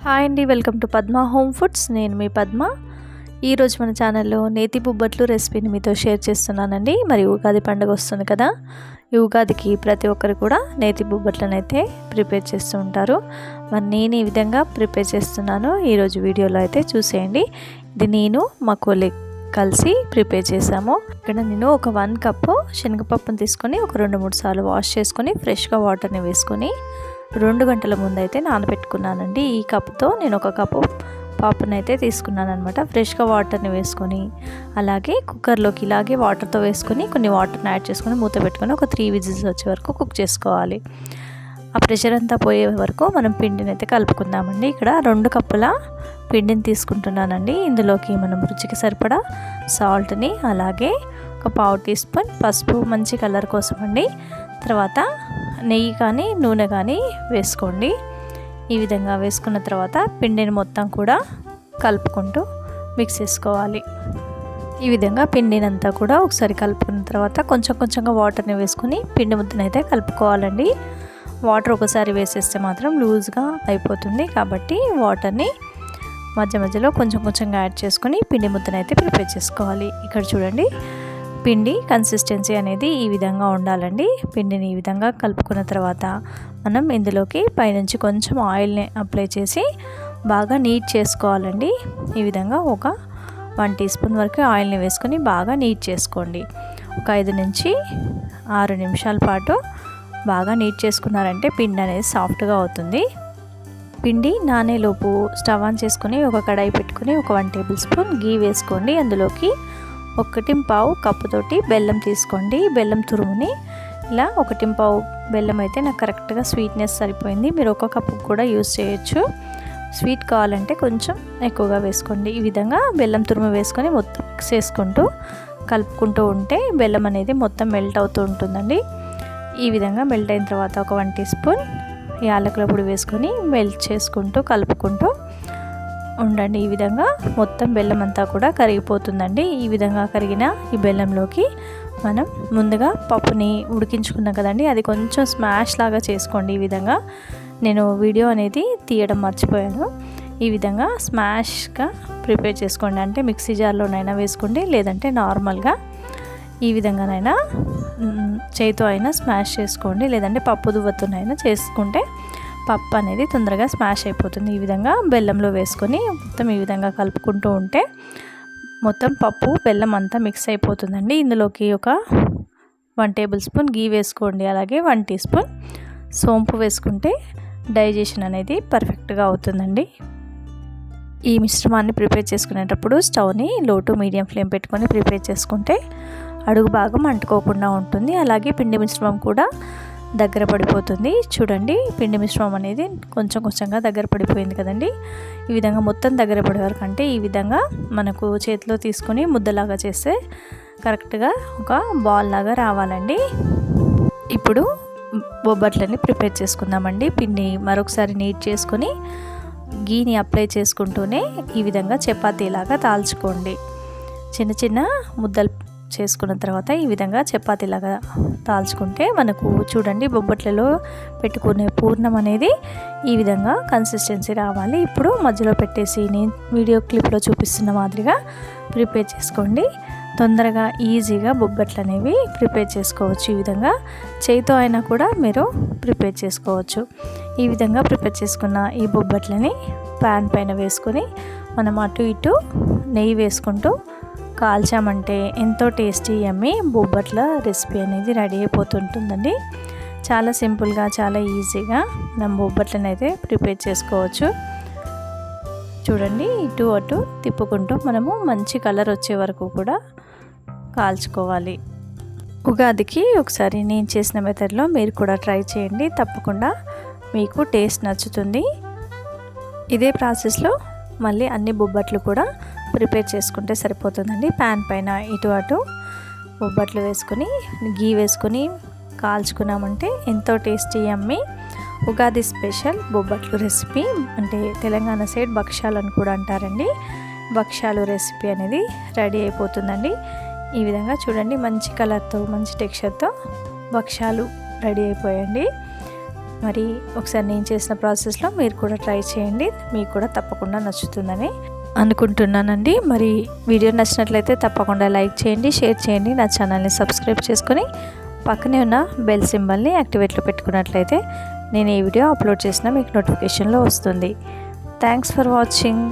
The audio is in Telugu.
హాయ్ అండి, welcome to Padma home foods. నేను మీ పద్మ. ఈరోజు మన ఛానల్లో నేతి బొబ్బట్లు రెసిపీని మీతో షేర్ చేస్తున్నానండి. మరి ఉగాది పండుగ వస్తుంది కదా, ఈ ఉగాదికి ప్రతి ఒక్కరు కూడా నేతి బొబ్బట్లను అయితే ప్రిపేర్ చేస్తూ ఉంటారు. మరి నేను ఈ విధంగా ప్రిపేర్ చేస్తున్నాను. ఈరోజు వీడియోలో అయితే చూసేయండి. ఇది నేను మా కొలీగ్ కలిసి ప్రిపేర్ చేసాము. ఇక్కడ నేను ఒక 1 కప్పు శనగపప్పును తీసుకొని ఒక 2-3 సార్లు వాష్ చేసుకొని ఫ్రెష్గా వాటర్ని వేసుకొని 2 గంటల ముందు అయితే నానబెట్టుకున్నానండి. ఈ కప్పుతో నేను 1 కప్పు పప్పును అయితే తీసుకున్నాను అనమాట. ఫ్రెష్గా వాటర్ని వేసుకొని అలాగే కుక్కర్లోకి ఇలాగే వాటర్తో వేసుకొని కొన్ని వాటర్ని యాడ్ చేసుకొని మూత పెట్టుకొని ఒక 3 విజిల్స్ వచ్చే వరకు కుక్ చేసుకోవాలి. ఆ ప్రెషర్ అంతా పోయే వరకు మనం పిండిని అయితే కలుపుకుందామండి. ఇక్కడ 2 కప్పుల పిండిని తీసుకుంటున్నానండి. ఇందులోకి మనం రుచికి సరిపడా సాల్ట్ని అలాగే ఒక 1/2 టీ స్పూన్ పసుపు మంచి కలర్ కోసం అండి. తర్వాత నెయ్యి కానీ నూనె కానీ వేసుకోండి. ఈ విధంగా వేసుకున్న తర్వాత పిండిని మొత్తం కూడా కలుపుకుంటూ మిక్స్ చేసుకోవాలి. ఈ విధంగా పిండిని అంతా కూడా ఒకసారి కలుపుకున్న తర్వాత కొంచెంగా వాటర్ని వేసుకొని పిండి ముద్దనైతే కలుపుకోవాలండి. వాటర్ ఒకసారి వేసేస్తే మాత్రం లూజ్గా అయిపోతుంది. కాబట్టి వాటర్ని మధ్యలో కొంచెంగా యాడ్ చేసుకొని పిండి ముద్దనైతే ప్రిపేర్ చేసుకోవాలి. ఇక్కడ చూడండి, పిండి కన్సిస్టెన్సీ అనేది ఈ విధంగా ఉండాలండి. పిండిని ఈ విధంగా కలుపుకున్న తర్వాత మనం ఇందులోకి పైనుంచి కొంచెం ఆయిల్ని అప్లై చేసి బాగా నీట్ చేసుకోవాలండి. ఈ విధంగా ఒక 1 టీ స్పూన్ వరకు ఆయిల్ని వేసుకొని బాగా నీట్ చేసుకోండి. ఒక 5 నుంచి 6 నిమిషాల పాటు బాగా నీట్ చేసుకున్నారంటే పిండి అనేది సాఫ్ట్గా అవుతుంది. పిండి నానేలోపు స్టవ్ ఆన్ చేసుకొని ఒక కడాయి పెట్టుకొని ఒక 1 టేబుల్ స్పూన్ గీ వేసుకోండి. అందులోకి 1.5 కప్పుతోటి బెల్లం తీసుకోండి. బెల్లం తురుముని ఇలా 1.5 బెల్లం అయితే నాకు కరెక్ట్గా స్వీట్నెస్ సరిపోయింది. మీరు 1 కప్పు కూడా యూస్ చేయొచ్చు. స్వీట్ కావాలంటే కొంచెం ఎక్కువగా వేసుకోండి. ఈ విధంగా బెల్లం తురుము వేసుకొని మొత్తం మిక్స్ చేసుకుంటూ కలుపుకుంటూ ఉంటే బెల్లం అనేది మొత్తం మెల్ట్ అవుతూ ఉంటుందండి. ఈ విధంగా మెల్ట్ అయిన తర్వాత ఒక 1 టీ స్పూన్ యాలకుల పొడి వేసుకొని మెల్ట్ చేసుకుంటూ కలుపుకుంటూ ఉండండి. ఈ విధంగా మొత్తం బెల్లం అంతా కూడా కరిగిపోతుందండి. ఈ విధంగా కరిగిన ఈ బెల్లంలోకి మనం ముందుగా పప్పుని ఉడికించుకున్నాం కదండి, అది కొంచెం స్మాష్ లాగా చేసుకోండి. ఈ విధంగా నేను వీడియో అనేది తీయడం మర్చిపోయాను. ఈ విధంగా స్మాష్గా ప్రిపేర్ చేసుకోండి. అంటే మిక్సీ జార్లోనైనా వేసుకోండి, లేదంటే నార్మల్గా ఈ విధంగానైనా చేతితో అయినా స్మాష్ చేసుకోండి, లేదంటే పప్పు దువ్వతోనైనా చేసుకుంటే పప్పు అనేది తొందరగా స్మాష్ అయిపోతుంది. ఈ విధంగా బెల్లంలో వేసుకొని మొత్తం ఈ విధంగా కలుపుకుంటూ ఉంటే మొత్తం పప్పు బెల్లం అంతా మిక్స్ అయిపోతుందండి. ఇందులోకి ఒక 1 టేబుల్ స్పూన్ గీ వేసుకోండి. అలాగే 1 టీ స్పూన్ సోంపు వేసుకుంటే డైజెషన్ అనేది పర్ఫెక్ట్గా అవుతుందండి. ఈ మిశ్రమాన్ని ప్రిపేర్ చేసుకునేటప్పుడు స్టవ్ని లో టు మీడియం ఫ్లేమ్ పెట్టుకొని ప్రిపేర్ చేసుకుంటే అడుగు భాగం అంటుకోకుండా ఉంటుంది. అలాగే పిండి మిశ్రమం కూడా దగ్గర పడిపోతుంది. చూడండి, పిండి మిశ్రమం అనేది కొంచెంగా దగ్గర పడిపోయింది కదండి. ఈ విధంగా మొత్తం దగ్గర పడే వరకు, అంటే ఈ విధంగా మనకు చేతిలో తీసుకొని ముద్దలాగా చేస్తే కరెక్ట్గా ఒక బాల్ లాగా రావాలండి. ఇప్పుడు బొబ్బట్లని ప్రిపేర్ చేసుకుందామండి. పిండి మరొకసారి నీట్ చేసుకొని గీని అప్లై చేసుకుంటూనే ఈ విధంగా చపాతీలాగా తాల్చుకోండి. చిన్న ముద్దలు చేసుకున్న తర్వాత ఈ విధంగా చపాతీలాగా తాల్చుకుంటే మనకు చూడండి బొబ్బట్లలో పెట్టుకునే పూర్ణం అనేది ఈ విధంగా కన్సిస్టెన్సీ రావాలి. ఇప్పుడు మధ్యలో పెట్టేసి నేను వీడియో క్లిప్లో చూపిస్తున్న మాదిరిగా ప్రిపేర్ చేసుకోండి. తొందరగా ఈజీగా బొబ్బట్లు అనేవి ప్రిపేర్ చేసుకోవచ్చు. ఈ విధంగా చేయితో అయినా కూడా మీరు ప్రిపేర్ చేసుకోవచ్చు. ఈ విధంగా ప్రిపేర్ చేసుకున్న ఈ బొబ్బట్లని ప్యాన్ పైన వేసుకొని మనం అటు ఇటు నెయ్యి వేసుకుంటూ కాల్చామంటే ఎంతో టేస్టీ యమ్మీ బొబ్బట్ల రెసిపీ అనేది రెడీ అయిపోతుంటుందండి. చాలా సింపుల్గా చాలా ఈజీగా మనం బొబ్బట్లను అయితే ప్రిపేర్ చేసుకోవచ్చు. చూడండి, ఇటు అటు తిప్పుకుంటూ మనము మంచి కలర్ వచ్చే వరకు కూడా కాల్చుకోవాలి. ఉగాదికి ఒకసారి నేను చేసిన మెథడ్లో మీరు కూడా ట్రై చేయండి. తప్పకుండా మీకు టేస్ట్ నచ్చుతుంది. ఇదే ప్రాసెస్లో మళ్ళీ అన్ని బొబ్బట్లు కూడా ప్రిపేర్ చేసుకుంటే సరిపోతుందండి. ప్యాన్ పైన ఇటు అటు బొబ్బట్లు వేసుకొని గీ వేసుకొని కాల్చుకున్నామంటే ఎంతో టేస్టీ యమ్మీ ఉగాది స్పెషల్ బొబ్బట్లు రెసిపీ, అంటే తెలంగాణ సైడ్ భక్షాలు అని కూడా అంటారండి. భక్షాలు రెసిపీ అనేది రెడీ అయిపోతుందండి. ఈ విధంగా చూడండి, మంచి కలర్తో మంచి టెక్స్చర్తో భక్షాలు రెడీ అయిపోయండి. మరి ఒకసారి నేను చేసిన ప్రాసెస్లో మీరు కూడా ట్రై చేయండి, మీకు కూడా తప్పకుండా నచ్చుతుందని అనుకుంటున్నానండి. మరి వీడియో నచ్చినట్లయితే తప్పకుండా లైక్ చేయండి, షేర్ చేయండి, నా ఛానల్ని సబ్స్క్రైబ్ చేసుకొని పక్కనే ఉన్న బెల్ సింబల్ని యాక్టివేట్లో పెట్టుకున్నట్లయితే నేను ఈ వీడియో అప్లోడ్ చేసినా మీకు నోటిఫికేషన్లో వస్తుంది. Thanks for watching.